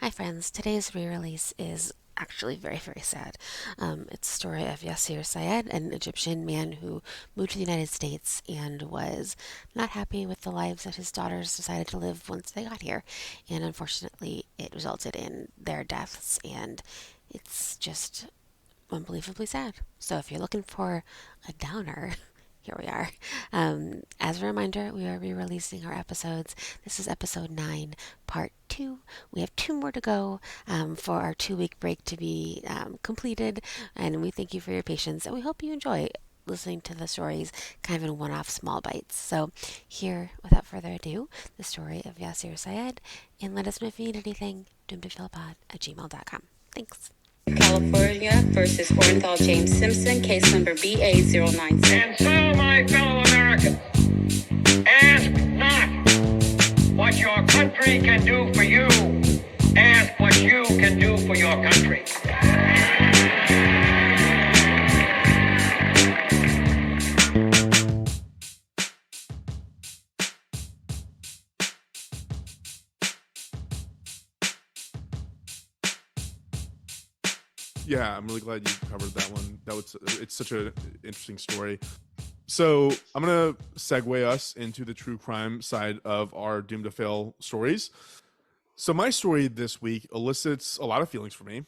Hi, friends. Today's re release is actually very, very sad. It's the story of Yaser Said, an Egyptian man who moved to the United States and was not happy with the lives that his daughters decided to live once they got here. And unfortunately, it resulted in their deaths, and it's just unbelievably sad. So if you're looking for a downer, here we are. As a reminder, we are re releasing our episodes. This is episode 9, part 2. We have 2 more to go for our 2 week break to be completed. And we thank you for your patience and we hope you enjoy listening to the stories kind of in one off small bites. So, here, without further ado, the story of Yasir Syed. And let us know if you need anything, doomtofeelpod@gmail.com. Thanks. California versus Orenthal James Simpson, case number BA096. And so, my fellow Americans, ask not what your country can do for you, ask what you can do for your country. Yeah, I'm really glad you covered that one. It's such an interesting story. So I'm gonna segue us into the true crime side of our Doom to Fail stories. So my story this week elicits a lot of feelings for me.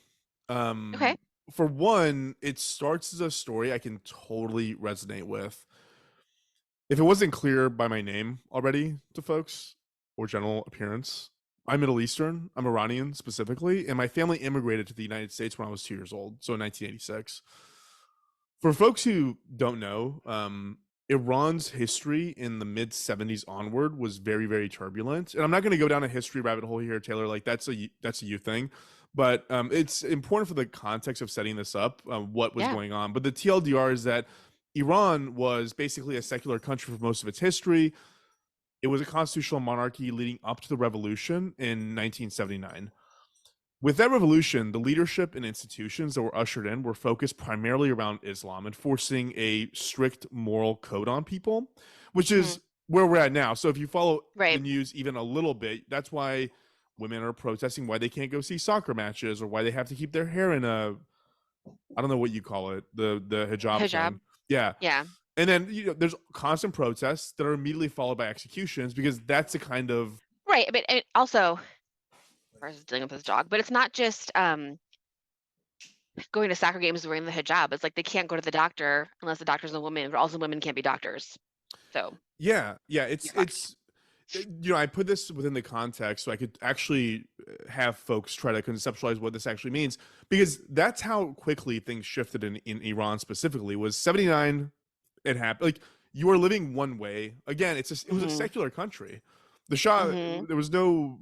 Okay. For one, it starts as a story I can totally resonate with. If it wasn't clear by my name already to folks or general appearance, I'm Middle Eastern. I'm Iranian specifically, and my family immigrated to the United States when I was 2 years old, so in 1986. For folks who don't know, Iran's history in the mid 70s onward was very, very turbulent. And I'm not going to go down a history rabbit hole here, Taylor. Like that's a you thing, but it's important for the context of setting this up, what was Yeah. going on. But the TLDR is that Iran was basically a secular country for most of its history. It was a constitutional monarchy leading up to the revolution in 1979. With that revolution, the leadership and institutions that were ushered in were focused primarily around Islam, enforcing a strict moral code on people, which is where we're at now. So if you follow the Right. news even a little bit, that's why women are protesting why they can't go see soccer matches or why they have to keep their hair in a, I don't know what you call it, the hijab Hijab. thing. Yeah. Yeah. And then there's constant protests that are immediately followed by executions because that's the kind of Right. But it also, versus dealing with this dog, but it's not just going to soccer games wearing the hijab. It's like they can't go to the doctor unless the doctor's a woman, but also women can't be doctors. So yeah, you're it's fucked. I put this within the context so I could actually have folks try to conceptualize what this actually means because that's how quickly things shifted in Iran specifically. Was 79 it happened like you were living one way again. It was a Mm-hmm. secular country. The Shah, Mm-hmm. there was no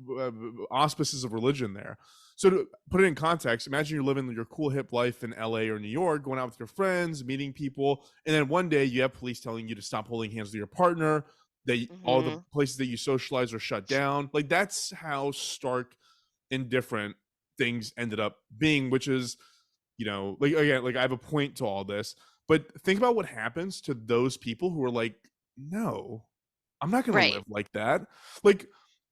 auspices of religion there. So to put it in context, imagine you're living your cool hip life in LA or New York, going out with your friends, meeting people, and then one day you have police telling you to stop holding hands with your partner, that all the Mm-hmm. places that you socialize are shut down. Like that's how stark and different things ended up being, which is, like again, like I have a point to all this, but think about what happens to those people who are like, no, I'm not going to Right. live like that. Like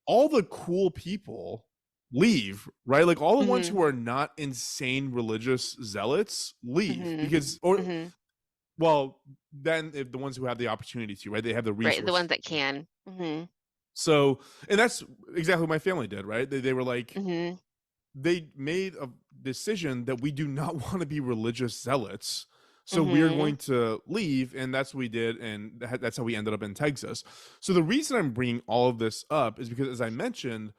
all the cool people leave, right? Like all the ones Mm-hmm. who are not insane religious zealots leave Mm-hmm. because, or, Mm-hmm. well, then if the ones who have the opportunity to, right? They have the Right. The resources. ones that can. Mm-hmm. So, and that's exactly what my family did, right? They were like, Mm-hmm. they made a decision that we do not want to be religious zealots. So we are Mm-hmm. going to leave, and that's what we did, and that's how we ended up in Texas. So the reason I'm bringing all of this up is because, as I mentioned,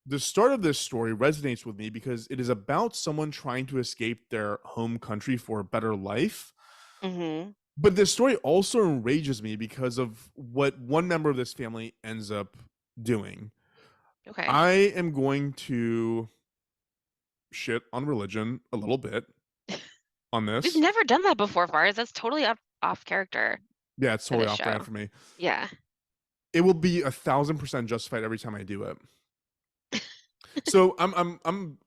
the start of this story resonates with me because it is about someone trying to escape their home country for a better life. Mm-hmm. But this story also enrages me because of what one member of this family ends up doing. Okay. I am going to shit on religion a little bit on We've this. never done that before, Fars. That's totally off character Yeah, it's for totally this off brand show. for me. Yeah. It will be 1,000% justified every time I do it. So I'm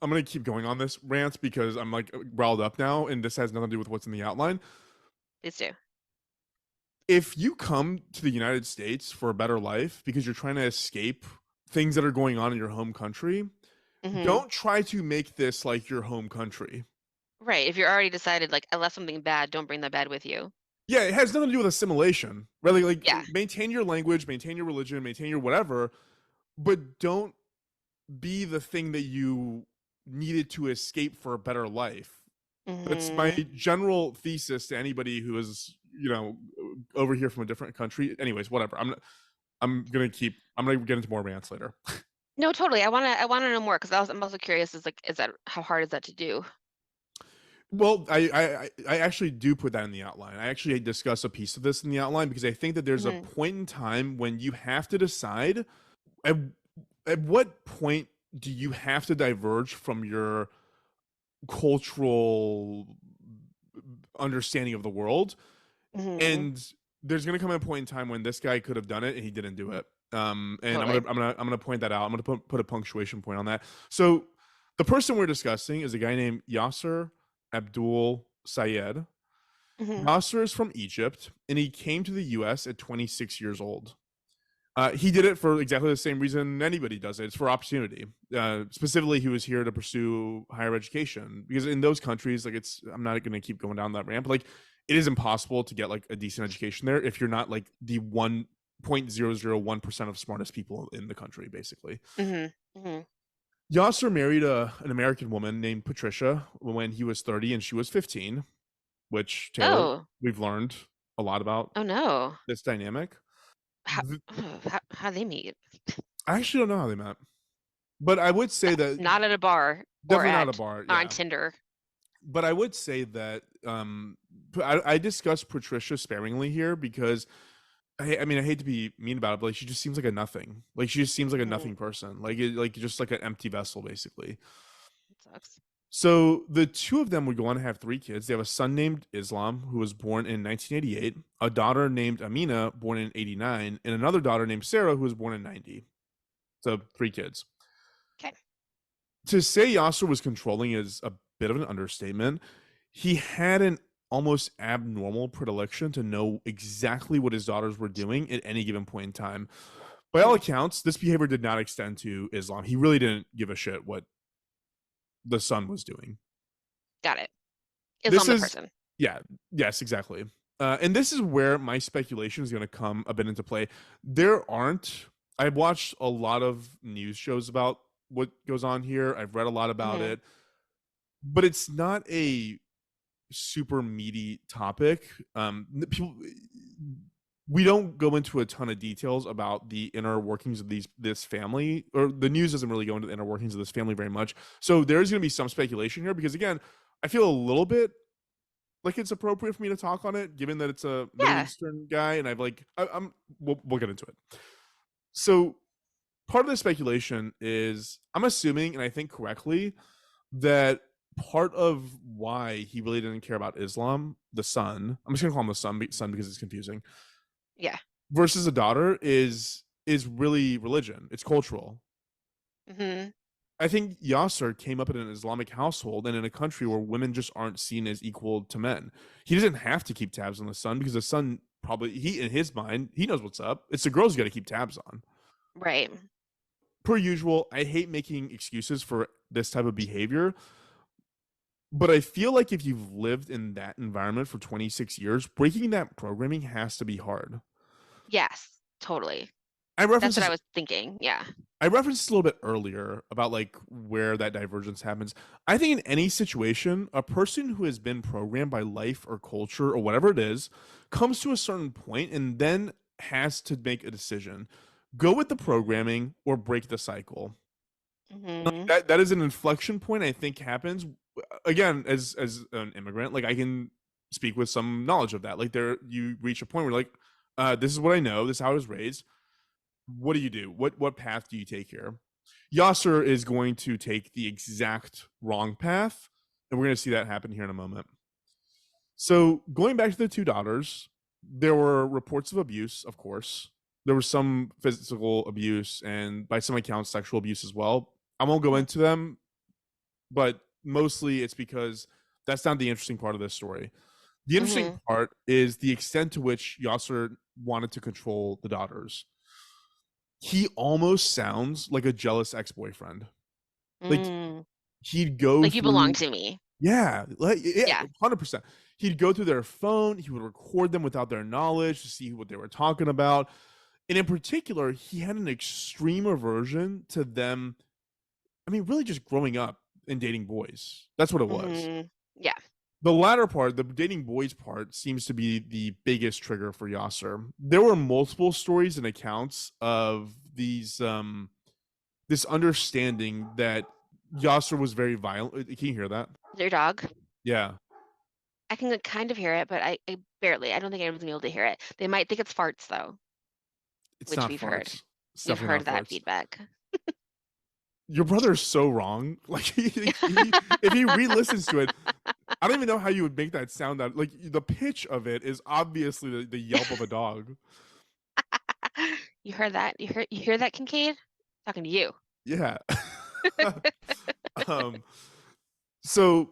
gonna keep going on this rant because I'm like riled up now, and this has nothing to do with what's in the outline. Please do. If you come to the United States for a better life because you're trying to escape things that are going on in your home country, Mhm. Don't try to make this like your home country. Right, if you're already decided, like, I left something bad, don't bring that bad with you. Yeah, it has nothing to do with assimilation. Really, like Yeah. maintain your language, maintain your religion, maintain your whatever, but don't be the thing that you needed to escape for a better life. That's my Mhm. general thesis to anybody who is, over here from a different country. Anyways, whatever. I'm gonna get into more rants later. No, totally, I wanna know more 'cause I'm also curious, is, like, is that how hard is that to do? Well, I actually do put that in the outline. I actually discuss a piece of this in the outline because I think that there's a Mhm. point in time when you have to decide at, at what point do you have to diverge from your cultural understanding of the world. Mhm. And there's gonna come a point in time when this guy could have done it and he didn't do it. And Totally. I'm gonna point that out. I'm gonna put a punctuation point on that. So the person we're discussing is a guy named Yasser Abdul Sayed. Mhm. Yasser is from Egypt, and he came to the U.S. at 26 years old. He did it for exactly the same reason anybody does it. It's for opportunity. Specifically, he was here to pursue higher education because in those countries, like I'm not going to keep going down that ramp. Like, it is impossible to get like a decent education there if you're not like the 1.001% of smartest people in the country, basically. Mhm. Mhm. Yasser married an American woman named Patricia when he was 30 and she was 15, which Taylor, Oh. we've learned a lot about Oh, no. this dynamic. How how'd they meet? I actually don't know how they met, but I would say that Not at a bar or definitely not a at bar, on yeah. Tinder. But I would say that I discuss Patricia sparingly here because I mean I hate to be mean about it, but like she just seems like a nothing. Like she just seems like a Mhm. nothing person. Like just like an empty vessel, basically. That sucks. So the two of them would go on to have three kids. They have a son named Islam, who was born in 1988, a daughter named Amina, born in 89, and another daughter named Sarah, who was born in 90. So three kids. 'Kay. To say Yasser was controlling is a bit of an understatement. He had an almost abnormal predilection to know exactly what his daughters were doing at any given point in time. By all Mhm. accounts, this behavior did not extend to Islam. He really didn't give a shit what the son was doing. Got it. This Islam the is, person. yeah, yes, exactly. And this is where my speculation is going to come a bit into play. There aren't, I've watched a lot of news shows about what goes on here, I've read a lot about Mhm. it, but it's not a super meaty topic. People, we don't go into a ton of details about the inner workings of this family, or the news doesn't really go into the inner workings of this family very much. So there's going to be some speculation here because again, I feel a little bit like it's appropriate for me to talk on it, given that it's a Middle Yeah. Eastern guy, and I've like I'm we'll get into it. So part of the speculation is I'm assuming, and I think correctly, that part of why he really didn't care about Islam, the son, I'm just gonna call him the son because it's confusing, Yeah. versus a daughter is really religion. It's cultural. Mhm. I think Yasser came up in an Islamic household and in a country where women just aren't seen as equal to men. He doesn't have to keep tabs on the son because the son probably he in his mind he knows what's up. It's the girls you got to keep tabs on. Right. Per usual, I hate making excuses for this type of behavior, but I feel like if you've lived in that environment for 26 years, breaking that programming has to be hard. Yes. Totally. I That's referenced what I this was thinking. Yeah. I referenced this a little bit earlier about like where that divergence happens. I think in any situation, a person who has been programmed by life or culture or whatever it is comes to a certain point and then has to make a decision. Go with the programming or break the cycle. Mhm. That is an inflection point I think happens again as an immigrant. Like I can speak with some knowledge of that. Like there you reach a point where like this is what I know, this is how I was raised. What do you do? What path do you take here? Yasser is going to take the exact wrong path, and we're going to see that happen here in a moment. So, going back to the two daughters, there were reports of abuse, of course. There was some physical abuse and, by some accounts, sexual abuse as well. I won't go Mhm. into them, but mostly it's because that's not the interesting part of this story. The interesting Mhm. part is the extent to which Yasser wanted to control the daughters. He almost sounds like a jealous ex-boyfriend. Like Mm. he'd go Like you belong through, to me. yeah, like yeah, Yeah. 100%. He'd go through their phone, he would record them without their knowledge to see what they were talking about. And in particular, he had an extreme aversion to them. I mean, really just growing up and dating boys. That's what it was. Hmm. Yeah. The latter part, the dating boys part, seems to be the biggest trigger for Yasser. There were multiple stories and accounts of these this understanding that Yasser was very violent. Can you hear that? Your dog. Yeah, I can like, kind of hear it, but I barely. I don't think anyone's gonna be able to hear it. They might think it's farts though, it's which not we've heard. farts. It's We've definitely heard not that farts. feedback. Your brother is so wrong. Like if he re-listens to it, I don't even know how you would make that sound. That like the pitch of it is obviously the yelp of a dog. You heard that? You hear that, Kincaid? Talking to you. Yeah. um. So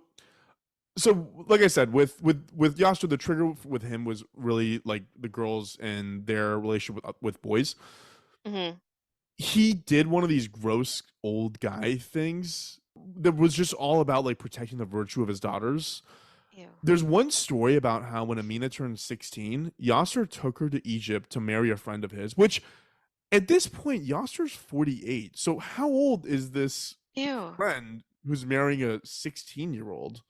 like I said, with Yasser, the trigger with him was really like the girls and their relationship with boys. Hmm. He did one of these gross old guy things that was just all about like protecting the virtue of his daughters. Ew. There's one story about how when Amina turned 16, Yasser took her to Egypt to marry a friend of his, which at this point, Yasser's 48. So how old is this Ew. friend who's marrying a 16-year-old?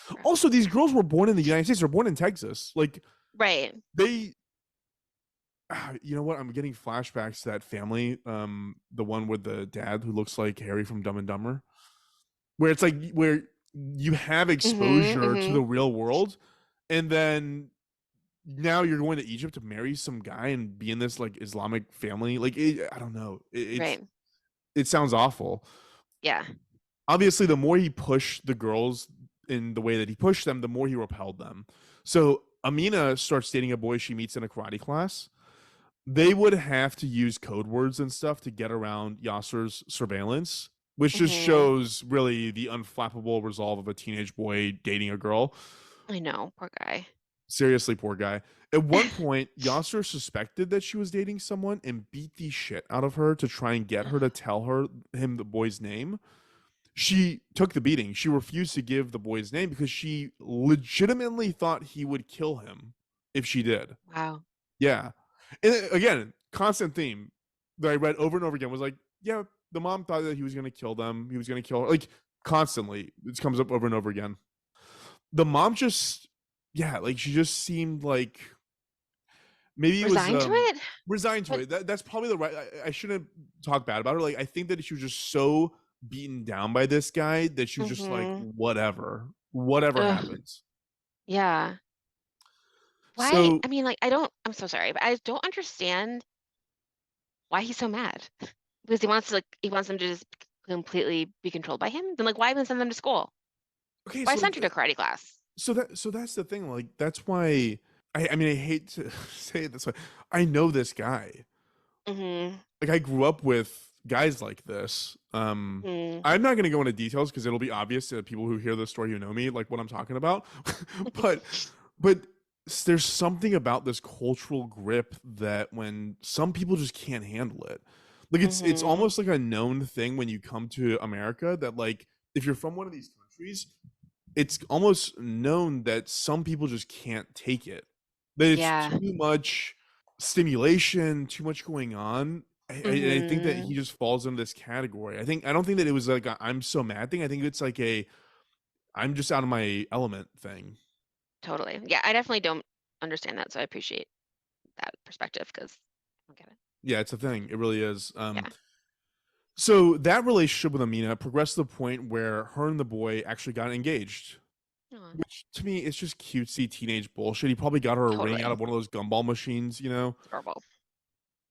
Gross. Also, these girls were born in the United States. They're born in Texas. Like Right. they, you know what? I'm getting flashbacks to that family. The one with the dad who looks like Harry from Dumb and Dumber, where it's like where you have Hmm. exposure to Hmm. the real world, and then now you're going to Egypt to marry some guy and be in this like Islamic family. Like I don't know. Right. It sounds awful. Yeah. Obviously, the more he pushed the girls in the way that he pushed them, the more he repelled them. So Amina starts dating a boy she meets in a karate class. They would have to use code words and stuff to get around Yasser's surveillance, which just Hmm. shows really the unflappable resolve of a teenage boy dating a girl. I know. Poor guy. Seriously, poor guy. At one point, Yasser suspected that she was dating someone and beat the shit out of her to try and get her to tell him the boy's name. She took the beating. She refused to give the boy's name because she legitimately thought he would kill him if she did. Wow. Yeah. And again, constant theme that I read over and over again was like, yeah, the mom thought that he was going to kill them. He was going to kill her. Like constantly. This comes up over and over again. The mom just, yeah, like she just seemed like maybe it was Resigned to it? resigned to But it. That's probably the right. I shouldn't talk bad about her. Like I think that she was just so beaten down by this guy that she was just like, hmm. whatever Ugh. happens. Yeah. Why? So I mean, like, I don't. I'm so sorry, but I don't understand why he's so mad. Because he wants them to just completely be controlled by him. Then, like, why even send them to school? okay, Why send her to karate class? so that's the thing. Like that's why I mean I hate to say it this way. I know this guy. Hmm. Like I grew up with guys like this. Hmm. I'm not going to go into details because it'll be obvious to people who hear this story who know me, like what I'm talking about. but but there's something about this cultural grip that when some people just can't handle it. Like it's Hmm. almost like a known thing when you come to America that like if you're from one of these countries, it's almost known that some people just can't take it. That it's Yeah. too much stimulation, too much going on. I think that he Hmm. just falls into this category. I don't think that it was like I'm so mad thing. I think it's like a I'm just out of my element thing. Totally. Yeah, I definitely don't understand that, so I appreciate that perspective because I don't get it. Yeah, it's a thing. It really is. Yeah. So that relationship with Amina progressed to the point where her and the boy actually got engaged. Aw, Which to me is just cutesy teenage bullshit. He probably got her a ring out totally. of one of those gumball machines, you know. Adorable.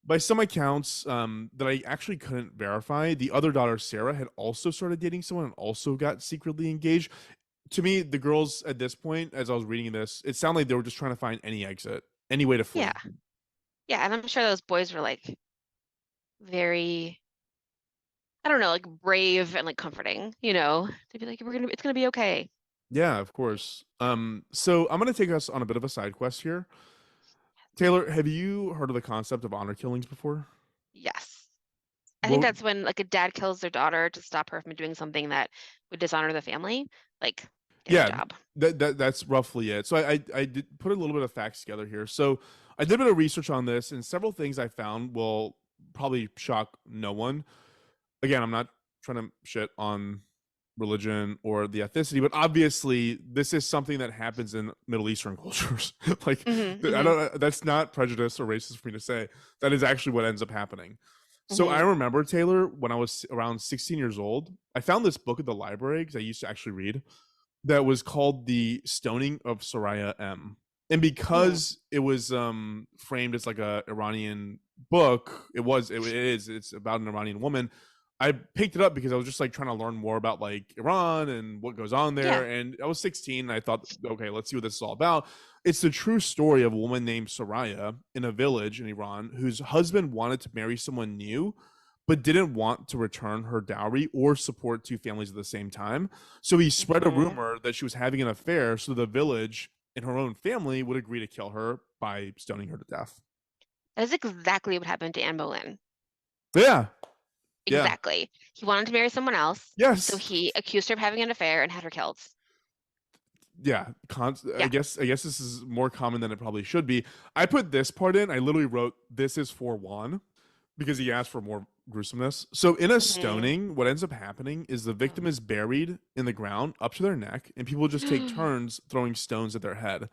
By some accounts that I actually couldn't verify, the other daughter, Sarah, had also started dating someone and also got secretly engaged. To me, the girls at this point, as I was reading this, it sounded like they were just trying to find any exit, any way to Yeah. flee. Yeah, and I'm sure those boys were like very, I don't know, like brave and like comforting, you know? They'd be like, it's gonna be okay. Yeah, of course. So I'm gonna take us on a bit of a side quest here. Taylor, have you heard of the concept of honor killings before? Yes. I think Well, that's when like a dad kills their daughter to stop her from doing something that would dishonor the family. Like, get a yeah, job. that's roughly it. So I did put a little bit of facts together here. So I did a bit of research on this, and several things I found will probably shock no one. Again, I'm not trying to shit on religion or the ethnicity, but obviously this is something that happens in Middle Eastern cultures. Like, Mm-hmm. I Mm-hmm. don't. That's not prejudice or racist for me to say. That is actually what ends up happening. So I Mm-hmm. remember, Taylor, when I was around 16 years old, I found this book at the library because I used to actually read, that was called The Stoning of Soraya M. And Mm-hmm. because it was framed as like a Iranian book, it's about an Iranian woman. I picked it up because I was just like trying to learn more about like Iran and what goes on Yeah. there. And I was 16 and I thought, okay, let's see what this is all about. It's the true story of a woman named Soraya in a village in Iran whose husband wanted to marry someone new, but didn't want to return her dowry or support two families at the same time. So he spread a Mm-hmm. rumor that she was having an affair, so the village and her own family would agree to kill her by stoning her to death. That is exactly what happened to Anne Boleyn. Yeah, yeah, Exactly. He wanted to marry someone else, so yes, he accused her of having an affair and had her killed. yeah. I Yeah. guess this is more common than it probably should be. I put this part in. I literally wrote, "This is for Juan," because he asked for more gruesomeness. So in a Mm-hmm. stoning, what ends up happening is the victim Oh. is buried in the ground up to their neck, and people just take Oh turns throwing stones at their head.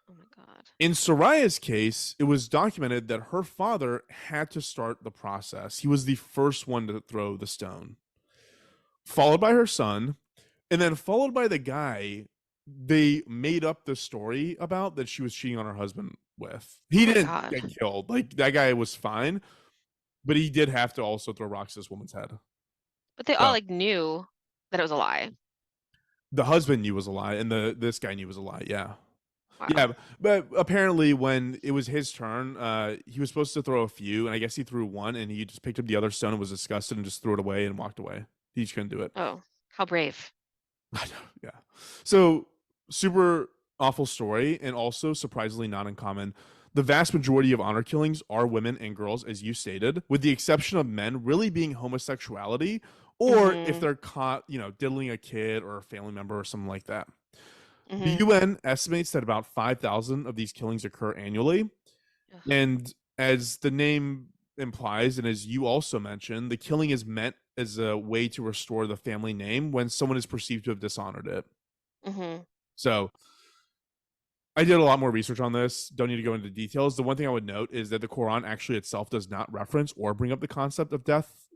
my God. In Soraya's case, it was documented that her father had to start the process. He was the first one to throw the stone, followed by her son, and then followed by the guy they made up the story about that she was cheating on her husband with. Oh He my didn't get God. killed. Like, that guy was fine, but he did have to also throw rocks at this woman's head. But they all So like knew that it was a lie. the husband knew it was a lie, and this guy knew it was a lie. Yeah. Wow. Yeah, but apparently when it was his turn, he was supposed to throw a few, and I guess he threw one, and he just picked up the other stone and was disgusted and just threw it away and walked away. He just couldn't do it. Oh, how brave. I know, yeah. So super awful story, and also surprisingly not uncommon. The vast majority of honor killings are women and girls, as you stated, with the exception of men really being homosexuality, or if Mm-hmm. they're caught, diddling a kid or a family member or something like that. The Mm-hmm. UN estimates that about 5,000 of these killings occur annually. Ugh. And as the name implies, and as you also mentioned, the killing is meant as a way to restore the family name when someone is perceived to have dishonored it. Mm-hmm. So I did a lot more research on this. Don't need to go into details. The one thing I would note is that the Quran actually itself does not reference or bring up the concept of death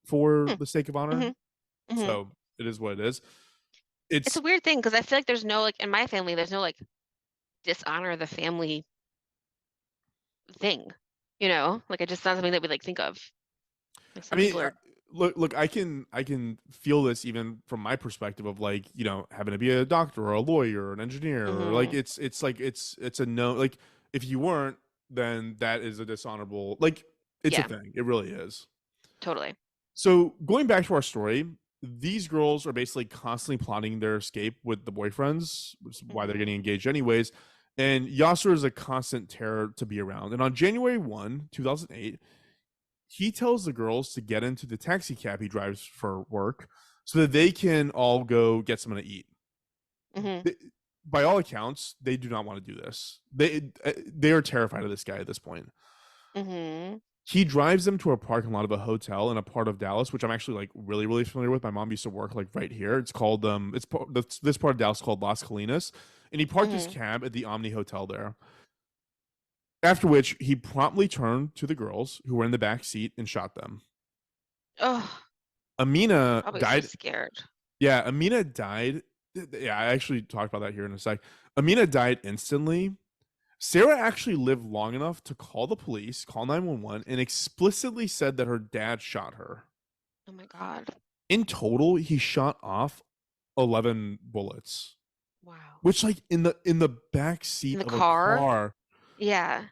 for the sake of honor. Mm-hmm. Mm-hmm. So it is what it is. It's It's a weird thing because I feel like there's no like in my family, there's no like dishonor the family thing. Like it's just not something that we like think of. Like I some mean, people are. look, I can feel this even from my perspective of like, having to be a doctor or a lawyer or an engineer, or like Mm-hmm. it's like it's a no, like if you weren't, then that is a dishonorable, like, it's a Yeah, thing. It really is. totally. So going back to our story, these girls are basically constantly plotting their escape with the boyfriends, which is why they're Mm-hmm. getting engaged anyways. And Yasser is a constant terror to be around. And on January 1, 2008, he tells the girls to get into the taxi cab he drives for work so that they can all go get something to eat. Mm-hmm. By all accounts, they do not want to do this. They are terrified of this guy at this point. Mm-hmm. He drives them to a parking lot of a hotel in a part of Dallas, which I'm actually like really, really familiar with. My mom used to work like right here. It's called this part of Dallas called Las Colinas, and he parked his Mm-hmm. cab at the Omni Hotel there. After which, he promptly turned to the girls who were in the back seat and shot them. Oh, Amina probably so died. scared. Yeah, Amina died. Yeah, I actually talked about that here in a sec. Amina died instantly. Sarah actually lived long enough to call the police, call 911, and explicitly said that her dad shot her. Oh my God. In total, he shot off 11 bullets, Wow. which, like, in the back In seat the of a car? car. Yeah.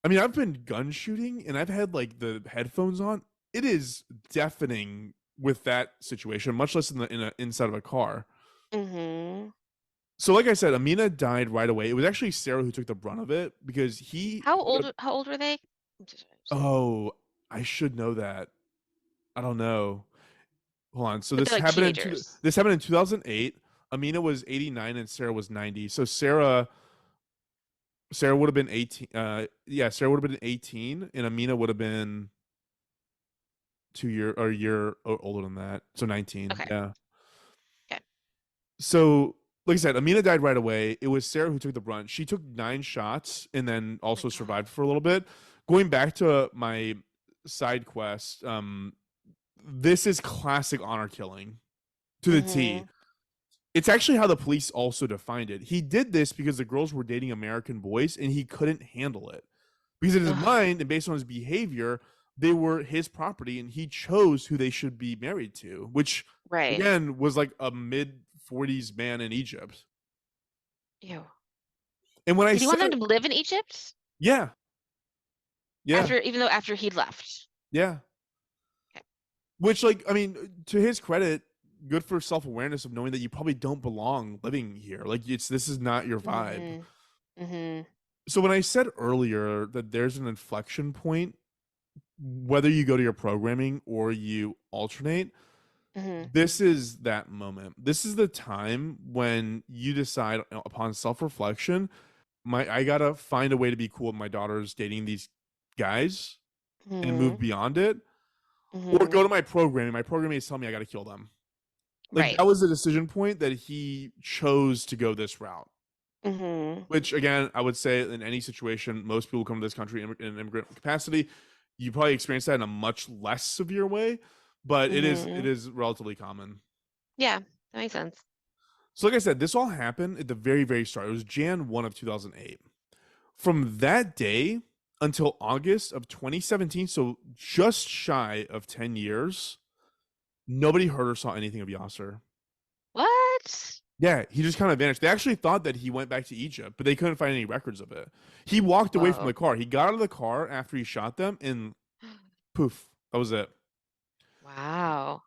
I mean, I've been gun shooting and I've had like the headphones on. It is deafening with that situation, much less inside of a car. Mm-hmm. So, like I said, Amina died right away. It was actually Sarah who took the brunt of it because he. How old were they? I'm so sorry. Oh, I should know that. I don't know. Hold on. So But they're like teenagers. this happened in 2008. Amina was 89 and Sarah was 90. So Sarah would have been 18. Yeah, Sarah would have been 18, and Amina would have been 2 year or a year older than that. So 19. Okay. Yeah. Okay. So, like I said, Amina died right away. It was Sarah who took the brunt. She took 9 shots and then Oh my also God. survived for a little bit. Going back to my side quest, this is classic honor killing to the T. Mm-hmm. It's actually how the police also defined it. He did this because the girls were dating American boys and he couldn't handle it. Because in his Ugh. mind and based on his behavior, they were his property and he chose who they should be married to, which Right. again was like a mid 40s man in Egypt. Ew. And when I Did he want them said, to live in Egypt yeah, yeah, after, even though after he left? yeah, Okay. which, like, I mean, to his credit, good for self awareness of knowing that you probably don't belong living here. Like, this is not your vibe. Mm-hmm. Mm-hmm. So when I said earlier that there's an inflection point, whether you go to your programming or you alternate, Mm-hmm. this is that moment. This is the time when you decide upon self reflection, I gotta find a way to be cool with my daughter's dating these guys and Mm-hmm. move beyond it, or Mm-hmm. go to my programming. My programming is telling me I gotta kill them. Like, Right. that was the decision point that he chose to go this route. Mm-hmm. Which again, I would say in any situation, most people come to this country in an immigrant capacity. You probably experience that in a much less severe way, but it Mm-hmm. is relatively common. Yeah, that makes sense. So, like I said, this all happened at the very, very start. It was Jan 1 of 2008. From that day until August of 2017, so just shy of 10 years, nobody heard or saw anything of Yasser. What? Yeah, he just kind of vanished. They actually thought that he went back to Egypt, but they couldn't find any records of it. He walked away from Whoa. the car. He got out of the car after he shot them, and poof, that was it. Wow.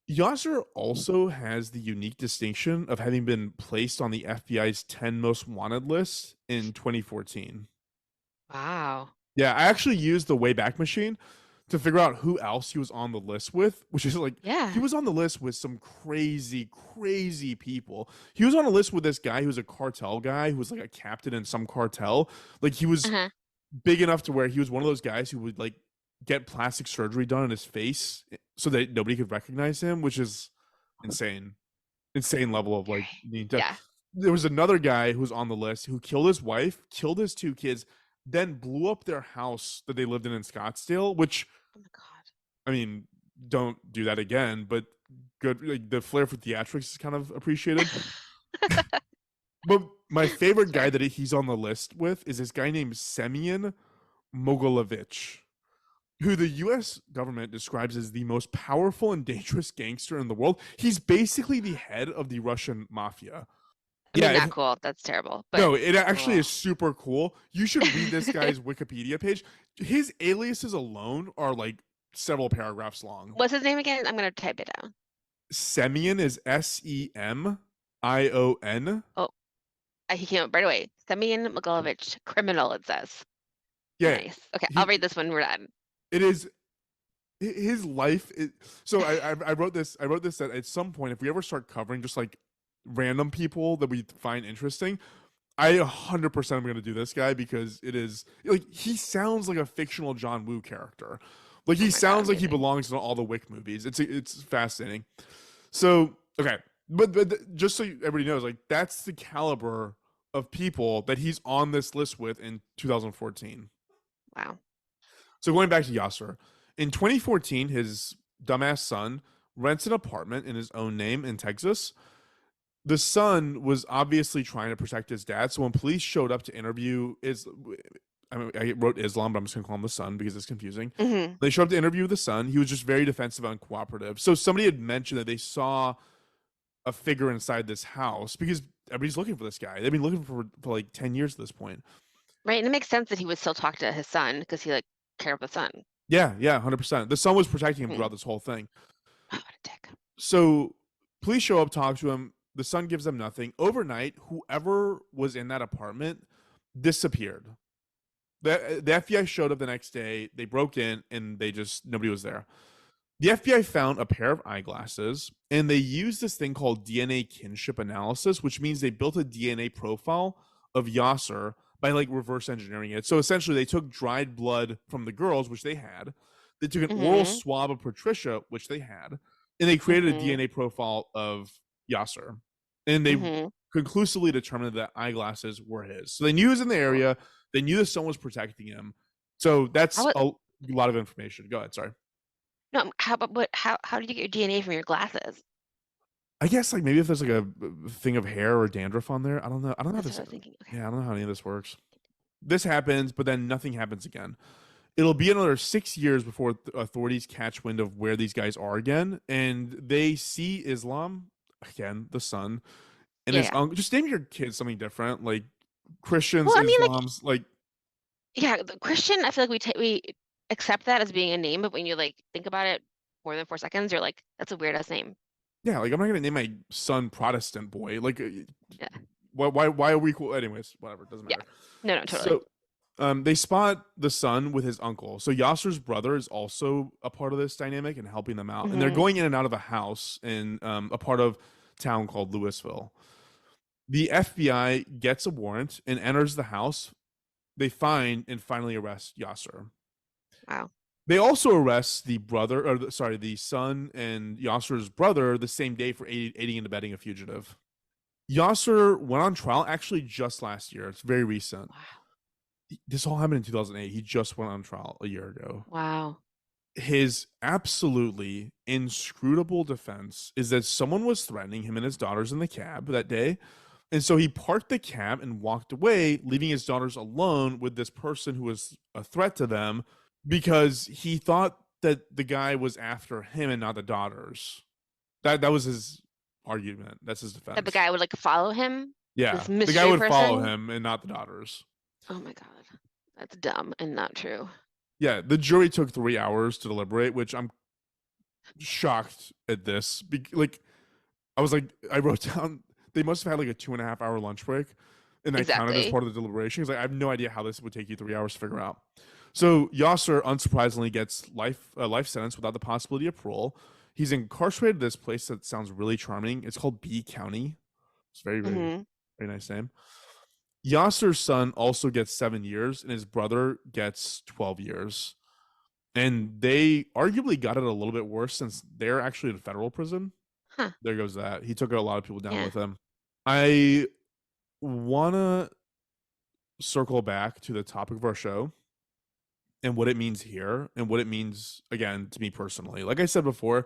Yasser also has the unique distinction of having been placed on the FBI's 10 most wanted list in 2014. Wow. Yeah, I actually used the Wayback Machine to figure out who else he was on the list with, which is like, he Yeah. was on the list with some crazy, crazy people. He was on a list with this guy who's a cartel guy who was like a captain in some cartel. Like, he was Uh-huh. big enough to where he was one of those guys who would like get plastic surgery done on his face so that nobody could recognize him, which is insane. Insane level of like Okay. need to. Yeah. There was another guy who was on the list who killed his wife, killed his 2 kids, then blew up their house that they lived in Scottsdale, which, Oh my God. I mean, don't do that again, but good, like, the flair for theatrics is kind of appreciated. But my favorite That's guy fair. that he's on the list with is this guy named Semyon Mogilevich, who the US government describes as the most powerful and dangerous gangster in the world. He's basically the head of the Russian mafia. I mean, Yeah, not cool. That's terrible. But no, it actually cool. is super cool. You should read this guy's Wikipedia page. His aliases alone are like several paragraphs long. What's his name again? I'm gonna type it down. Semyon is Semion. Oh, he came up right away. Semyon Mogilevich, criminal, it says. Yeah, Nice. Okay, I'll he read this when we're done. it is his life. So I wrote this. I wrote this that at some point, if we ever start covering just like random people that we find interesting, I 100% am going to do this guy because it is like he sounds like a fictional John Woo character. Like, Oh he my God, sounds like he amazing. belongs in all the Wick movies. It's fascinating. So, okay, but just so everybody knows, like, that's the caliber of people that he's on this list with in 2014. Wow. So, going back to Yasser, in 2014, his dumbass son rents an apartment in his own name in Texas. The son was obviously trying to protect his dad. So when police showed up to interview I mean, I wrote Islam, but I'm just gonna call him the son because it's confusing. Mm-hmm. They showed up to interview the son. He was just very defensive and uncooperative. So somebody had mentioned that they saw a figure inside this house because everybody's looking for this guy. They've been looking for like 10 years at this point. Right, and it makes sense that he would still talk to his son because he like cared about the son. Yeah, yeah, 100%. The son was protecting him Hmm. throughout this whole thing. Oh, what a dick. So police show up, talk to him. The son gives them nothing. Overnight, whoever was in that apartment disappeared. The FBI showed up the next day. They broke in and nobody was there. The FBI found a pair of eyeglasses and they used this thing called DNA kinship analysis, which means they built a DNA profile of Yaser by like reverse engineering it. So essentially, they took dried blood from the girls, which they had. They took an oral Mhm. swab of Patricia, which they had, and they created a Mhm. DNA profile of Yaser. And they Mhm. conclusively determined that eyeglasses were his. So they knew he was in the Cool. area. They knew that someone was protecting him. So that's How it a lot of information. Go ahead. Sorry. no, how about what how did you get your DNA from your glasses? I guess like maybe if there's like a thing of hair or dandruff on there, I don't know. I don't know how That's what this. I was thinking. Okay. Yeah, I don't know how any of this works. This happens, but then nothing happens again. It'll be another 6 years before authorities catch wind of where these guys are again, and they see Islam again, the son, and Yeah, his yeah. uncle. Just name your kids something different, like Well, Christians, I mean, like, Islams, like yeah, the Christian, I feel like we accept that as being a name, but when you like think about it more than 4 seconds, you're like, that's a weird ass name. yeah, like I'm not gonna name my son Protestant boy. Like, Yeah. why are we cool? Anyways, whatever, it doesn't Yeah. matter. No, no, totally. So they spot the son with his uncle. So Yasser's brother is also a part of this dynamic and helping them out. And they're Mhm. going in and out of a house in a part of town called Louisville. The FBI gets a warrant and enters the house. They find and finally arrest Yasser. Wow. They also arrest the brother, or sorry, the son and Yasser's brother the same day for aiding and abetting a fugitive. Yasser went on trial actually just last year. It's very recent. Wow. This all happened in 2008. He just went on trial a year ago. Wow. His absolutely inscrutable defense is that someone was threatening him and his daughters in the cab that day. And so he parked the cab and walked away, leaving his daughters alone with this person who was a threat to them because he thought that the guy was after him and not the daughters. That was his argument. That's his That the defense. guy would like follow him, Yeah. this The guy mystery would follow person. him and not the daughters. Oh my God. That's dumb and not true. Yeah, the jury took 3 hours to deliberate, which I'm shocked at this. Like, I was like, I wrote down they must have had like a 2.5 hour lunch break, and that counted as Exactly. part of the deliberation. Because like, I have no idea how this would take you 3 hours to figure out. So Yasser unsurprisingly gets life sentence without the possibility of parole. He's incarcerated at this place that sounds really charming. It's called B County. It's Mhm. very nice name. Yasser's son also gets 7 years, and his brother gets 12 years. And they arguably got it a little bit worse since they're actually in federal prison. Huh. There goes that. He took a lot of people down Yeah. with him. I want to circle back to the topic of our show and what it means here and what it means, again, to me personally. Like I said before,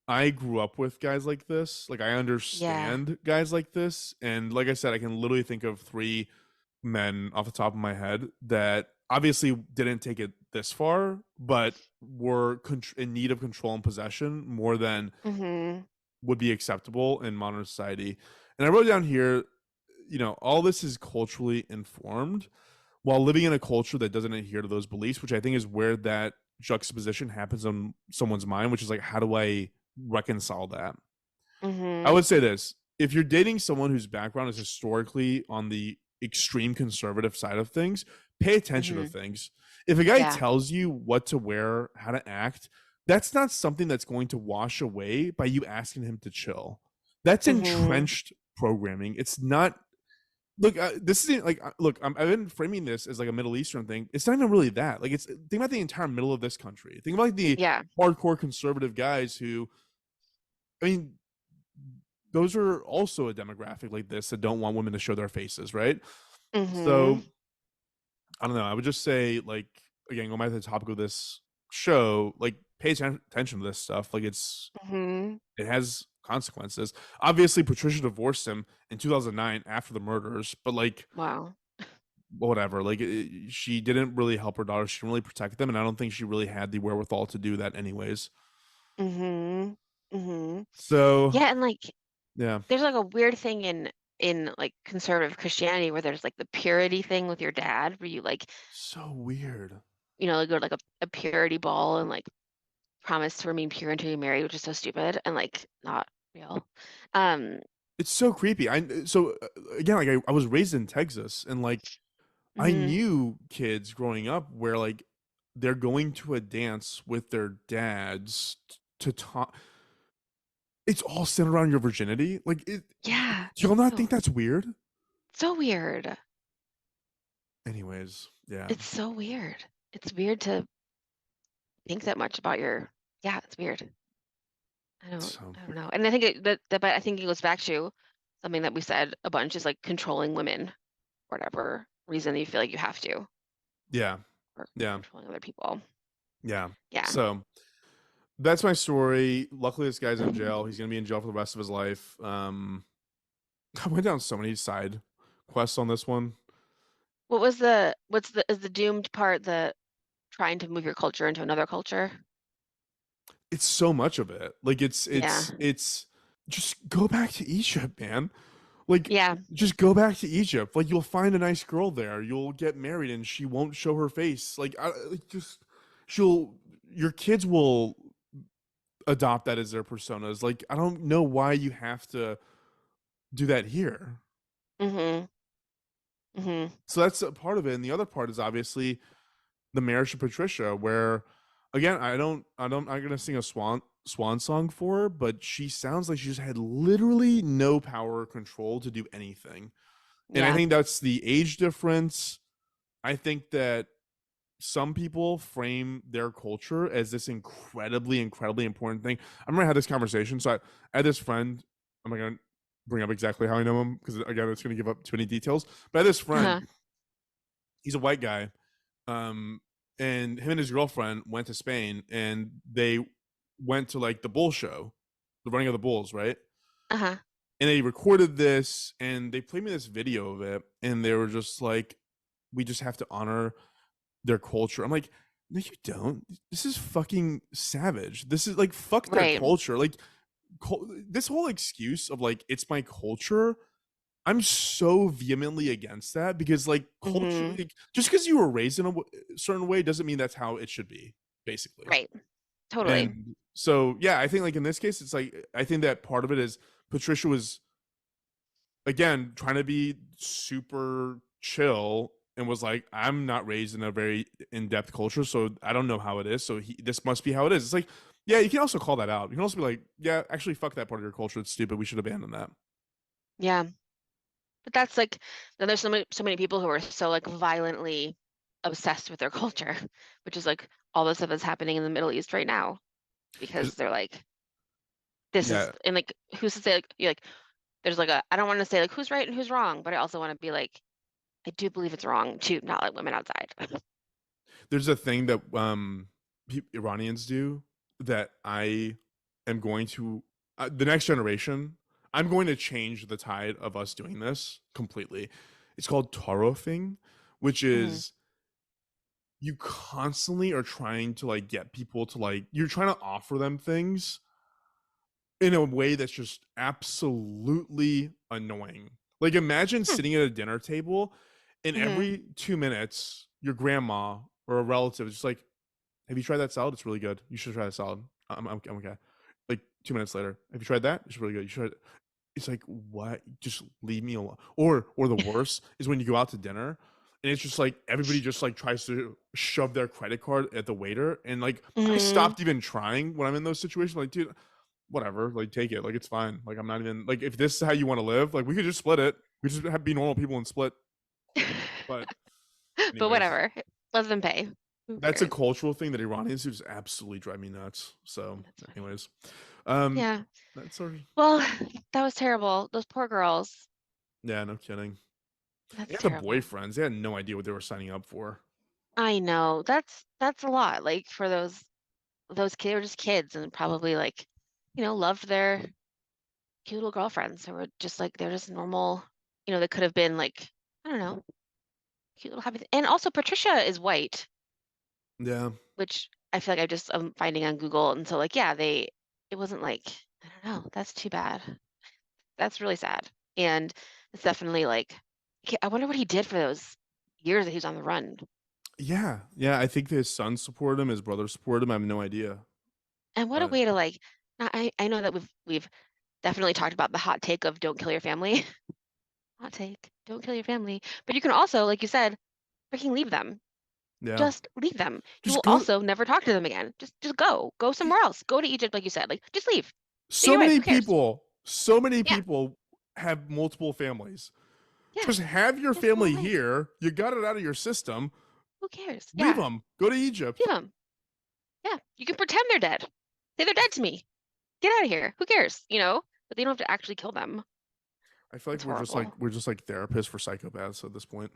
I grew up with guys like this. Like, I Yeah. understand guys like this. And like I said, I can literally think of 3 men off the top of my head that obviously didn't take it this far, but were in need of control and possession more than Mhm. would be acceptable in modern society. And I wrote down here, all this is culturally informed while living in a culture that doesn't adhere to those beliefs, which I think is where that juxtaposition happens in someone's mind, which is like, how do I reconcile that? I Mhm. would say this: if you're dating someone whose background is historically on the extreme conservative side of things, pay attention to Mhm. things. If a guy Yeah. tells you what to wear, how to act, that's not something that's going to wash away by you asking him to chill. That's Mhm. entrenched programming. It's not. Look, this isn't like. Look, I've been framing this as like a Middle Eastern thing. It's not even really that. Like, it's think about the entire middle of this country. Think about like the Yeah. hardcore conservative guys who, I mean, those are also a demographic like this that don't want women to show their faces, right? So Mhm. I don't know. I would just say, like, again, going back to the topic of this show, like, pay attention to this stuff. Like, Mhm. it has consequences. Obviously, Patricia divorced him in 2009 after the murders, but like, Wow. whatever. Like, she didn't really help her daughter. She didn't really protect them, and I don't think she really had the wherewithal to do that, anyways. Mhm. Mhm. So Yeah, and like yeah, there's like a weird thing in like conservative Christianity where there's like the purity thing with your dad where you like, so weird. like go to like a purity ball and like promise to remain pure until you're married, which is so stupid and like not real. Um, It's so creepy. Again, like I was raised in Texas, and like I mhm. knew kids growing up where like they're going to a dance with their dads to talk. It's all centered around your virginity. Like, Yeah. do y'all not So think that's weird? so weird. Anyways, yeah. It's so weird. It's weird to think that much about your yeah, it's weird. So I don't know. And I think but I think it goes back to something that we said a bunch is like controlling women for whatever reason you feel like you have to, yeah, or yeah, controlling other people. yeah. Yeah. So that's my story. Luckily, this guy's in jail. He's gonna be in jail for the rest of his life. I went down so many side quests on this one. What's the is the doomed part the trying to move your culture into another culture? It's so much of it. Like Yeah. it's just go back to Egypt, man. Like Yeah. just go back to Egypt. Like you'll find a nice girl there. You'll get married and she won't show her face. Like just she'll your kids will adopt that as their personas. Like I don't know why you have to do that here. Mhm. Mhm. So that's a part of it. And the other part is obviously the marriage to Patricia, where again, I'm gonna sing a swan song for her, but she sounds like she just had literally no power or control to do anything. And I Yeah. think that's the age difference. I think that some people frame their culture as this incredibly important thing. I remember I had this conversation. So I had this friend. I'm not gonna bring up exactly how I know him because again, it's gonna give up too many details. But I had this friend. Uh-huh. He's a white guy, and him and his girlfriend went to Spain, and they went to like the bull show, the running of the bulls, right? Uh-huh. And they recorded this, and they played me this video of it, and they were just like, "We just have to honor their culture." I'm like, "No, you don't. This is fucking savage. This is like fuck their Right. culture. Like, this whole excuse of like it's my culture." I'm so vehemently against that because like culture, Mhm. like, just because you were raised in a certain way doesn't mean that's how it should be, basically. Right. Totally. And so, yeah, I think like in this case, it's like I think that part of it is Patricia was again trying to be super chill and was like, I'm not raised in a very in-depth culture, so I don't know how it is. So this must be how it is. It's like, yeah, you can also call that out. You can also be like, yeah, actually, fuck that part of your culture. It's stupid. We should abandon that. Yeah. But that's like then there's so many people who are so like violently obsessed with their culture, which is like all this stuff is happening in the Middle East right now There's, because they're like this is yeah, and like who's to say like you like there's like a I don't want to say like who's right and who's wrong, but I also want to be like I do believe it's wrong to not let women outside. there's a thing that Iranians do that I am going to the next generation. I'm going to change the tide of us doing this completely. It's called tarofing, which Hmm. is you constantly are trying to like get people to like you're trying to offer them things in a way that's just absolutely annoying. Like imagine Hmm. sitting at a dinner table and Hmm. every 2 minutes your grandma or a relative is just like, have you tried that salad? It's really good. You should try the salad. I'm okay. Like 2 minutes later, have you tried that? It's really good. You should. It's like what? Just leave me alone. Or the worst is when you go out to dinner and it's just like everybody just like tries to shove their credit card at the waiter and like I Hmm. stopped even trying when I'm in those situations. Like, dude, whatever. Like, take it. Like, it's fine. Like, I'm not even like if this is how you want to live, like we could just split it. We just have be normal people and split. But But anyways, whatever. Let them pay. Who that's a cares? cultural thing that Iranians do just absolutely drive me nuts. So, That's funny. anyways, um, Yeah. that's sort of Well, that was terrible. Those poor girls. yeah, no kidding. That's And the terrible. boyfriends, they had no idea what they were signing up for. I know. That's a lot. Like for those kids were just kids and probably like, loved their cute little girlfriends who were just like they're just normal, they could have been like, I don't know, cute little happy. And also Patricia is white, Yeah, which I feel like I'm finding on Google. And so like, yeah, it wasn't like, I don't know, that's too bad. That's really sad. And it's definitely like, I wonder what he did for those years that he was on the run. yeah, yeah. I think his son supported him, his brother supported him. I have no idea, And what a but way to like, I know that we've definitely talked about the hot take of don't kill your family. Hot take, don't kill your family. But you can also, like you said, freaking leave them. Yeah. just leave them. You Just will go. also never talk to them again. Just go. Go somewhere else. Go to Egypt, like you said. Like, just leave. Get So your wife. many Who cares? people, so many Yeah. people have multiple families. Yeah. Just have your Just go family away. here. You got it out of your system. Who cares? Leave Yeah. them. Go to Egypt. Leave them. Yeah. You can pretend they're dead. Say they're dead to me. Get out of here. Who cares? But they don't have to actually kill them. I feel like It's horrible. we're just like therapists for psychopaths at this point.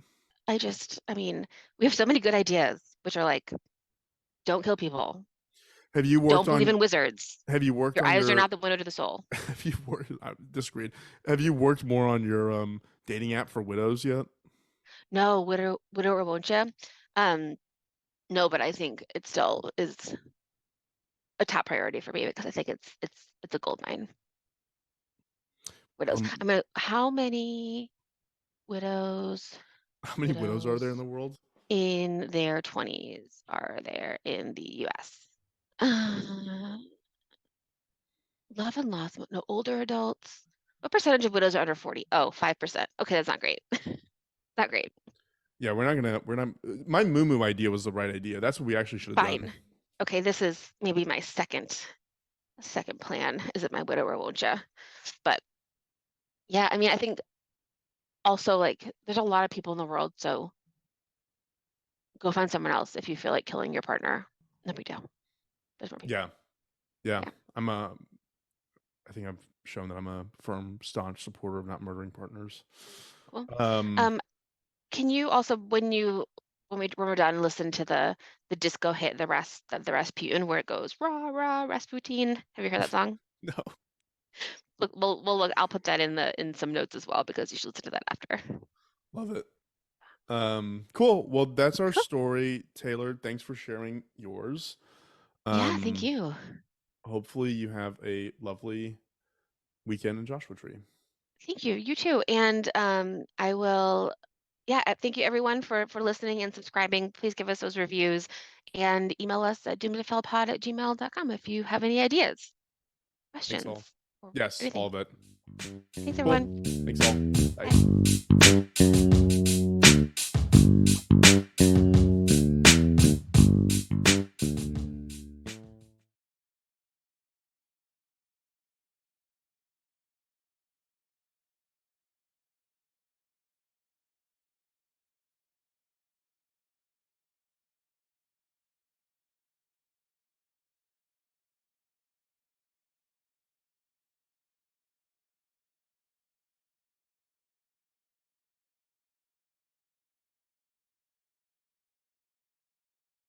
I mean, we have so many good ideas, which are like, don't kill people. Have you Don't worked believe on in wizards. have you worked Your on eyes are your not the window to the soul. have you worked I disagreed. Have you worked more on your dating app for widows yet? No, widow or won't you? Um, no, but I think it still is a top priority for me because I think it's a gold mine. Widows. Um, How many widows how many widows are there in widows the world? in their 20s are there in the US? Uh, love and loss, no older adults. What percentage of widows are under 40? Oh, 5%. Okay, that's not great. Not great. Yeah, we're not my moo idea was the right idea. That's what we actually should have done. Fine. Okay, this is maybe my second plan. Is it my widow or won't ya? But yeah, I mean, I think also like there's a lot of people in the world, so go find someone else if you feel like killing your partner. No big deal. There's more people. Yeah. Yeah. Yeah, I'm a I think I've shown that I'm a firm, staunch supporter of not murdering partners. cool. Um, Um, can you also when we're done, listen to the disco hit, the Rasputin, where it goes rah rah Rasputin. Have you heard that song? no, Look, we'll look. I'll put that in some notes as well because you should listen to that after. love it. Cool. Well, that's our Cool. story, Taylor. Thanks for sharing yours. Yeah, thank Um, you. hopefully you have a lovely weekend in Joshua Tree. Thank you. You too. And I will, yeah, thank you everyone for listening and subscribing. Please give us those reviews and email us at doomtofellpod@gmail.com if you have any ideas, Thanks questions, all. or Yes, all anything. of it. Thanks, Cool. everyone. Thanks all. Bye. Bye.